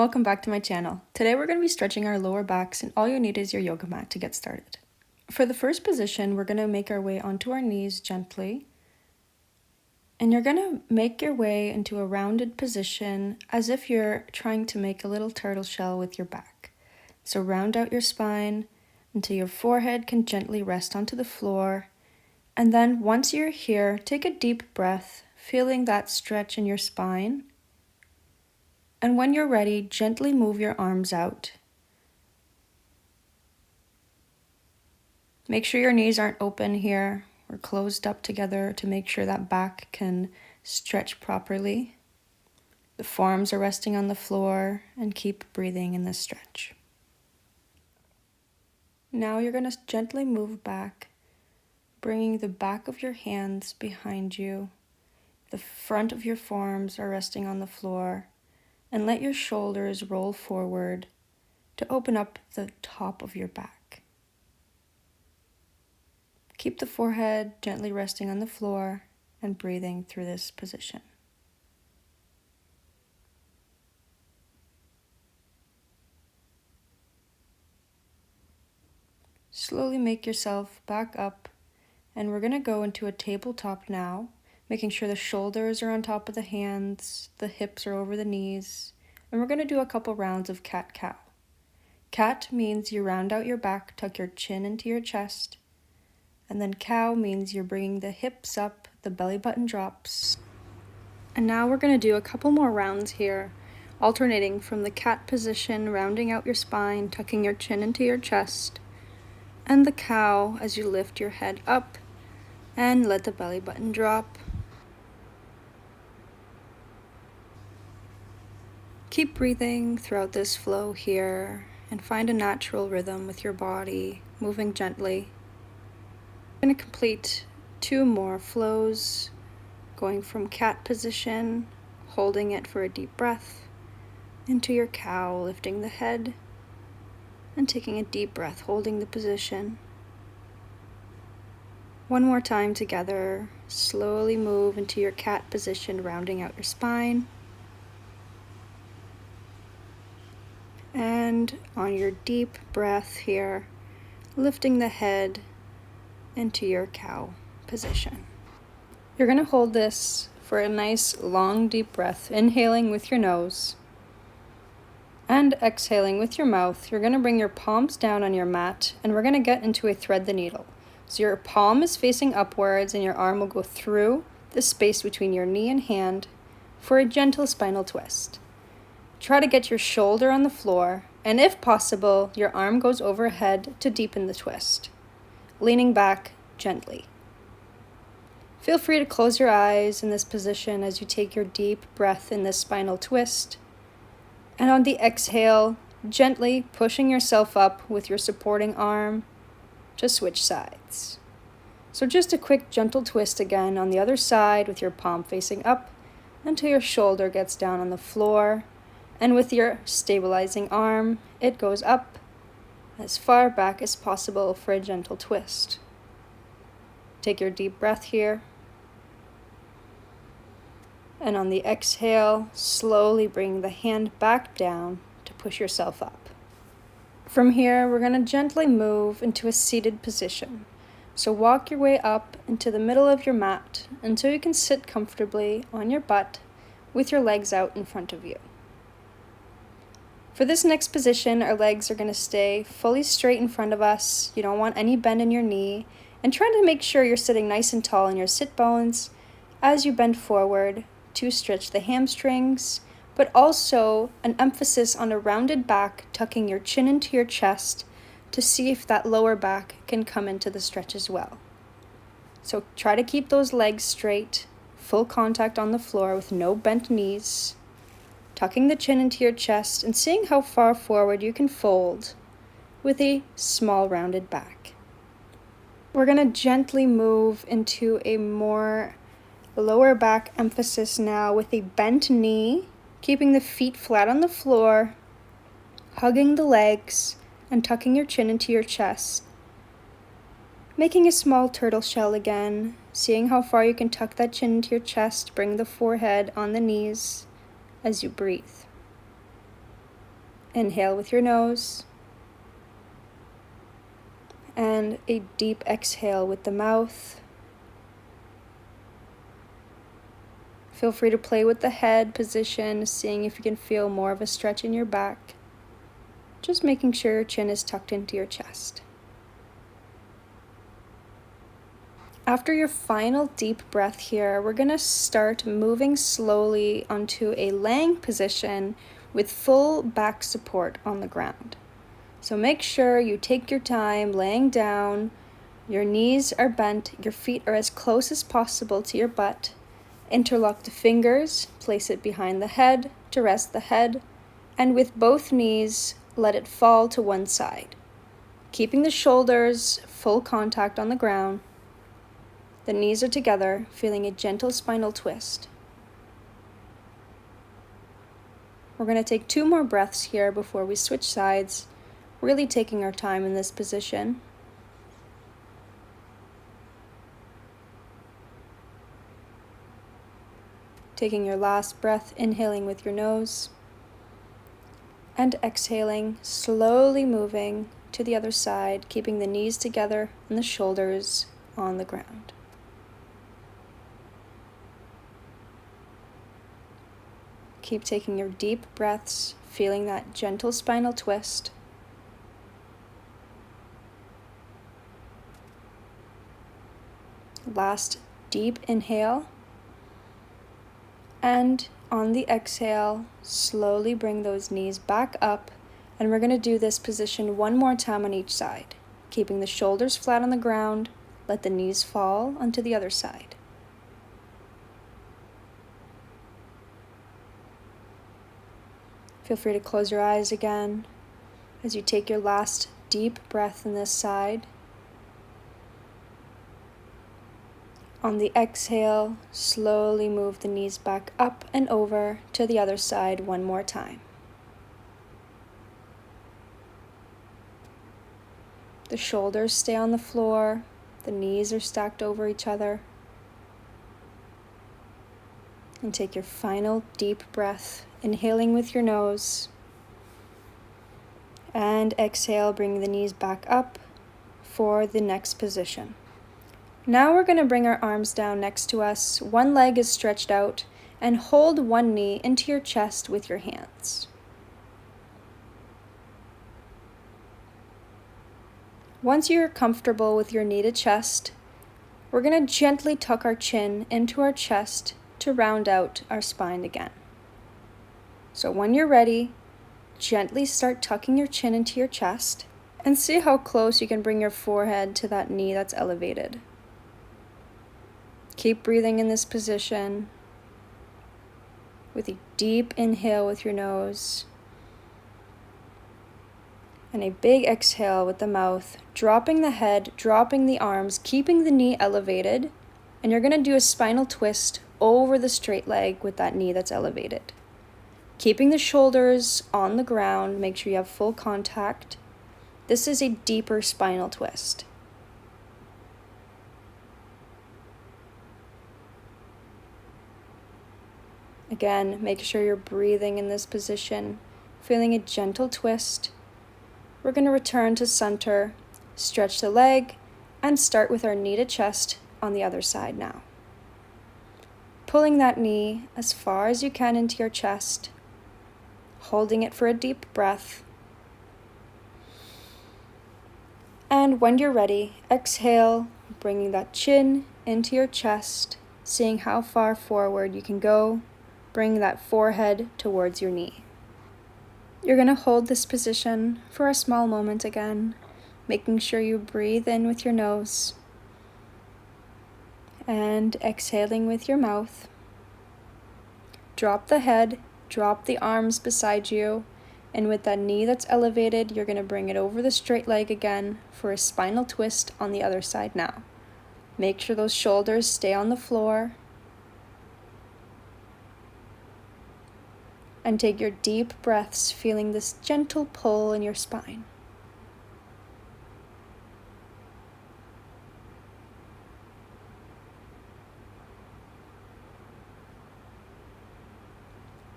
welcome back to my channel. Today we're going to be stretching our lower backs, and all you need is your yoga mat to get started. For the first position, we're going to make our way onto our knees gently, and you're going to make your way into a rounded position as if you're trying to make a little turtle shell with your back. So round out your spine until your forehead can gently rest onto the floor, and then once you're here, take a deep breath, feeling that stretch in your spine. And when you're ready, gently move your arms out. Make sure your knees aren't open here or closed up together to make sure that back can stretch properly. The forearms are resting on the floor, and keep breathing in this stretch. Now you're going to gently move back, bringing the back of your hands behind you. The front of your forearms are resting on the floor. And let your shoulders roll forward to open up the top of your back. Keep the forehead gently resting on the floor and breathing through this position. Slowly make yourself back up, and we're going to go into a tabletop now, making sure the shoulders are on top of the hands, the hips are over the knees, and we're going to do a couple rounds of cat-cow. Cat means you round out your back, tuck your chin into your chest, and then cow means you're bringing the hips up, the belly button drops. And now we're going to do a couple more rounds here, alternating from the cat position, rounding out your spine, tucking your chin into your chest, and the cow as you lift your head up and let the belly button drop. Keep breathing throughout this flow here and find a natural rhythm with your body, moving gently. I'm going to complete 2 more flows, going from cat position, holding it for a deep breath, into your cow, lifting the head, and taking a deep breath, holding the position. One more time together, slowly move into your cat position, rounding out your spine. And on your deep breath here, lifting the head into your cow position. You're going to hold this for a nice long deep breath, inhaling with your nose and exhaling with your mouth. You're going to bring your palms down on your mat, and we're going to get into a thread the needle. So your palm is facing upwards and your arm will go through the space between your knee and hand for a gentle spinal twist. Try to get your shoulder on the floor, and if possible, your arm goes overhead to deepen the twist, leaning back gently. Feel free to close your eyes in this position as you take your deep breath in this spinal twist. And on the exhale, gently pushing yourself up with your supporting arm to switch sides. So just a quick gentle twist again on the other side with your palm facing up until your shoulder gets down on the floor. And with your stabilizing arm, it goes up as far back as possible for a gentle twist. Take your deep breath here. And on the exhale, slowly bring the hand back down to push yourself up. From here, we're going to gently move into a seated position. So walk your way up into the middle of your mat until you can sit comfortably on your butt with your legs out in front of you. For this next position, our legs are going to stay fully straight in front of us. You don't want any bend in your knee. And try to make sure you're sitting nice and tall in your sit bones as you bend forward to stretch the hamstrings, but also an emphasis on a rounded back, tucking your chin into your chest to see if that lower back can come into the stretch as well. So try to keep those legs straight, full contact on the floor with no bent knees. Tucking the chin into your chest and seeing how far forward you can fold with a small rounded back. We're going to gently move into a more lower back emphasis now with a bent knee, keeping the feet flat on the floor, hugging the legs, and tucking your chin into your chest. Making a small turtle shell again, seeing how far you can tuck that chin into your chest, bring the forehead on the knees as you breathe. Inhale with your nose. And a deep exhale with the mouth. Feel free to play with the head position, seeing if you can feel more of a stretch in your back. Just making sure your chin is tucked into your chest. After your final deep breath here, we're going to start moving slowly onto a laying position with full back support on the ground. So make sure you take your time laying down, your knees are bent, your feet are as close as possible to your butt. Interlock the fingers, place it behind the head to rest the head, and with both knees, let it fall to one side. Keeping the shoulders full contact on the ground. The knees are together, feeling a gentle spinal twist. We're going to take 2 more breaths here before we switch sides, really taking our time in this position. Taking your last breath, inhaling with your nose, and exhaling, slowly moving to the other side, keeping the knees together and the shoulders on the ground. Keep taking your deep breaths, feeling that gentle spinal twist. Last deep inhale. And on the exhale, slowly bring those knees back up. And we're going to do this position 1 more time on each side. Keeping the shoulders flat on the ground, let the knees fall onto the other side. Feel free to close your eyes again as you take your last deep breath in this side. On the exhale, slowly move the knees back up and over to the other side 1 more time. The shoulders stay on the floor, the knees are stacked over each other. And take your final deep breath, inhaling with your nose. And exhale, bring the knees back up for the next position. Now we're going to bring our arms down next to us. One leg is stretched out, and hold one knee into your chest with your hands. Once you're comfortable with your knee to chest, we're going to gently tuck our chin into our chest to round out our spine again. So when you're ready, gently start tucking your chin into your chest and see how close you can bring your forehead to that knee that's elevated. Keep breathing in this position with a deep inhale with your nose and a big exhale with the mouth, dropping the head, dropping the arms, keeping the knee elevated, and you're going to do a spinal twist over the straight leg with that knee that's elevated. Keeping the shoulders on the ground, make sure you have full contact. This is a deeper spinal twist. Again, make sure you're breathing in this position, feeling a gentle twist. We're going to return to center, stretch the leg, and start with our knee to chest on the other side now. Pulling that knee as far as you can into your chest, holding it for a deep breath. And when you're ready, exhale, bringing that chin into your chest, seeing how far forward you can go. Bring that forehead towards your knee. You're going to hold this position for a small moment again, making sure you breathe in with your nose and exhaling with your mouth. Drop the head, drop the arms beside you, and with that knee that's elevated, you're going to bring it over the straight leg again for a spinal twist on the other side now. Make sure those shoulders stay on the floor. And take your deep breaths, feeling this gentle pull in your spine.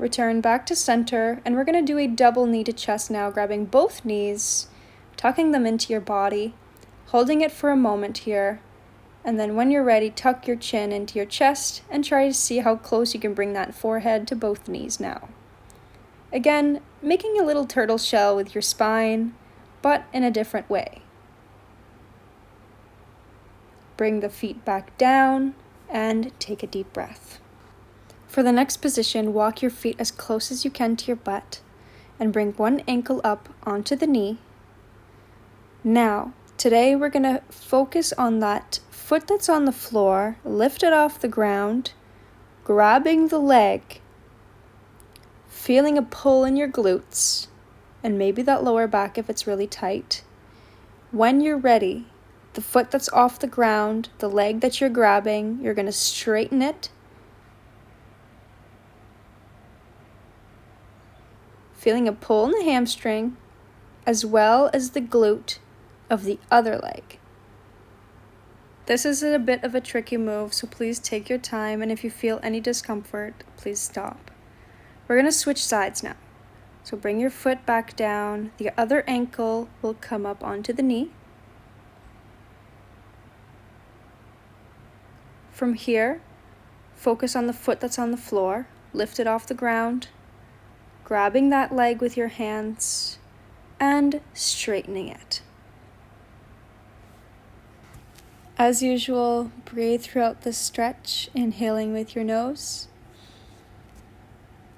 Return back to center, and we're going to do a double knee to chest now, grabbing both knees, tucking them into your body, holding it for a moment here, and then when you're ready, tuck your chin into your chest and try to see how close you can bring that forehead to both knees now. Again, making a little turtle shell with your spine, but in a different way. Bring the feet back down and take a deep breath. For the next position, walk your feet as close as you can to your butt and bring one ankle up onto the knee. Now, today we're going to focus on that foot that's on the floor, lift it off the ground, grabbing the leg, feeling a pull in your glutes, and maybe that lower back if it's really tight. When you're ready, the foot that's off the ground, the leg that you're grabbing, you're going to straighten it. Feeling a pull in the hamstring, as well as the glute of the other leg. This is a bit of a tricky move, so please take your time, and if you feel any discomfort, please stop. We're going to switch sides now. So bring your foot back down, the other ankle will come up onto the knee. From here, focus on the foot that's on the floor, lift it off the ground, grabbing that leg with your hands and straightening it. As usual, breathe throughout this stretch, inhaling with your nose,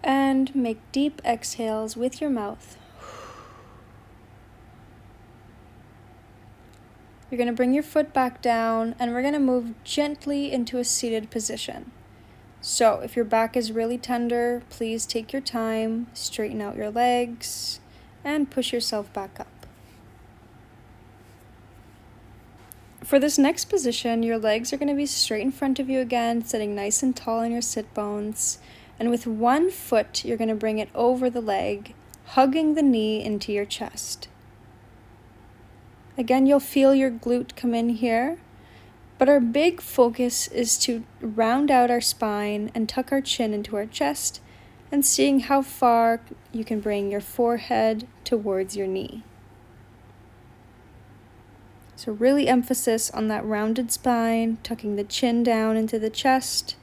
and make deep exhales with your mouth. You're going to bring your foot back down, and we're going to move gently into a seated position. So if your back is really tender, please take your time, straighten out your legs, and push yourself back up. For this next position, your legs are going to be straight in front of you again, sitting nice and tall in your sit bones. And with one foot, you're going to bring it over the leg, hugging the knee into your chest. Again, you'll feel your glute come in here. But our big focus is to round out our spine and tuck our chin into our chest and seeing how far you can bring your forehead towards your knee. So really emphasis on that rounded spine, tucking the chin down into the chest.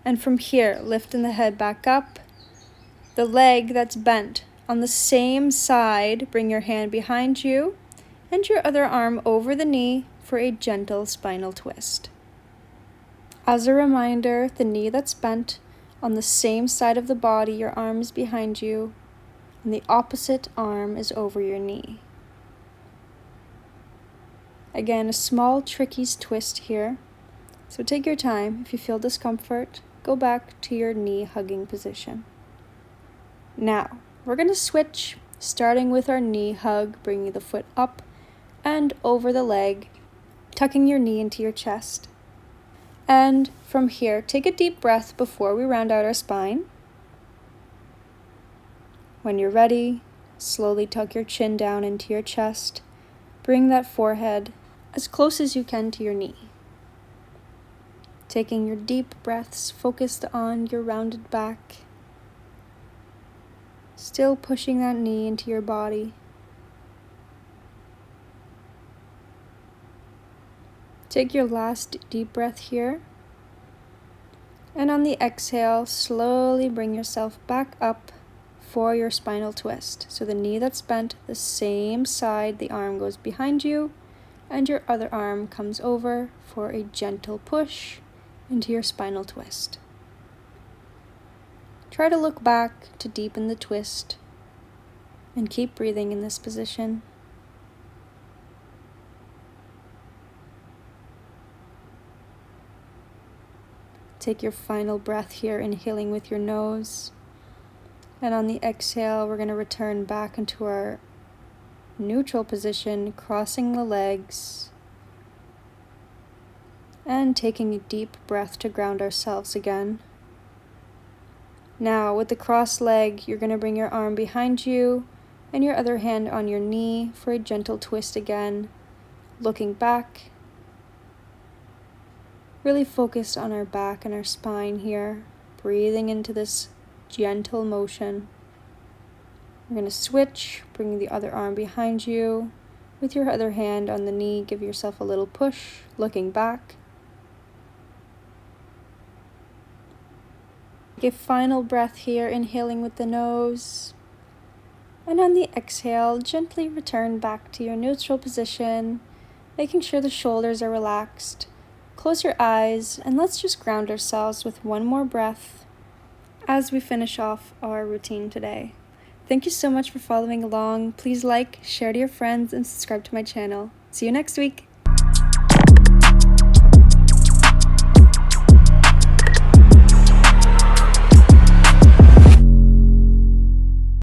And from here, lifting the head back up. The leg that's bent on the same side, bring your hand behind you and your other arm over the knee for a gentle spinal twist. As a reminder, the knee that's bent on the same side of the body, your arm is behind you, and the opposite arm is over your knee. Again, a small tricky twist here, so take your time. If you feel discomfort, go back to your knee hugging position. Now, we're going to switch, starting with our knee hug, bringing the foot up and over the leg, tucking your knee into your chest. And from here, take a deep breath before we round out our spine. When you're ready, slowly tuck your chin down into your chest. Bring that forehead as close as you can to your knee. Taking your deep breaths, focused on your rounded back. Still pushing that knee into your body. Take your last deep breath here. And on the exhale, slowly bring yourself back up for your spinal twist. So the knee that's bent the same side, the arm goes behind you, and your other arm comes over for a gentle push into your spinal twist. Try to look back to deepen the twist and keep breathing in this position. Take your final breath here, inhaling with your nose. And on the exhale, we're going to return back into our neutral position, crossing the legs. And taking a deep breath to ground ourselves again. Now, with the crossed leg, you're going to bring your arm behind you and your other hand on your knee for a gentle twist again, looking back. Really focused on our back and our spine here, breathing into this gentle motion. We're going to switch, bring the other arm behind you. With your other hand on the knee, give yourself a little push, looking back. Give final breath here, inhaling with the nose. And on the exhale, gently return back to your neutral position, making sure the shoulders are relaxed. Close your eyes, and let's just ground ourselves with one more breath as we finish off our routine today. Thank you so much for following along. Please like, share to your friends, and subscribe to my channel. See you next week.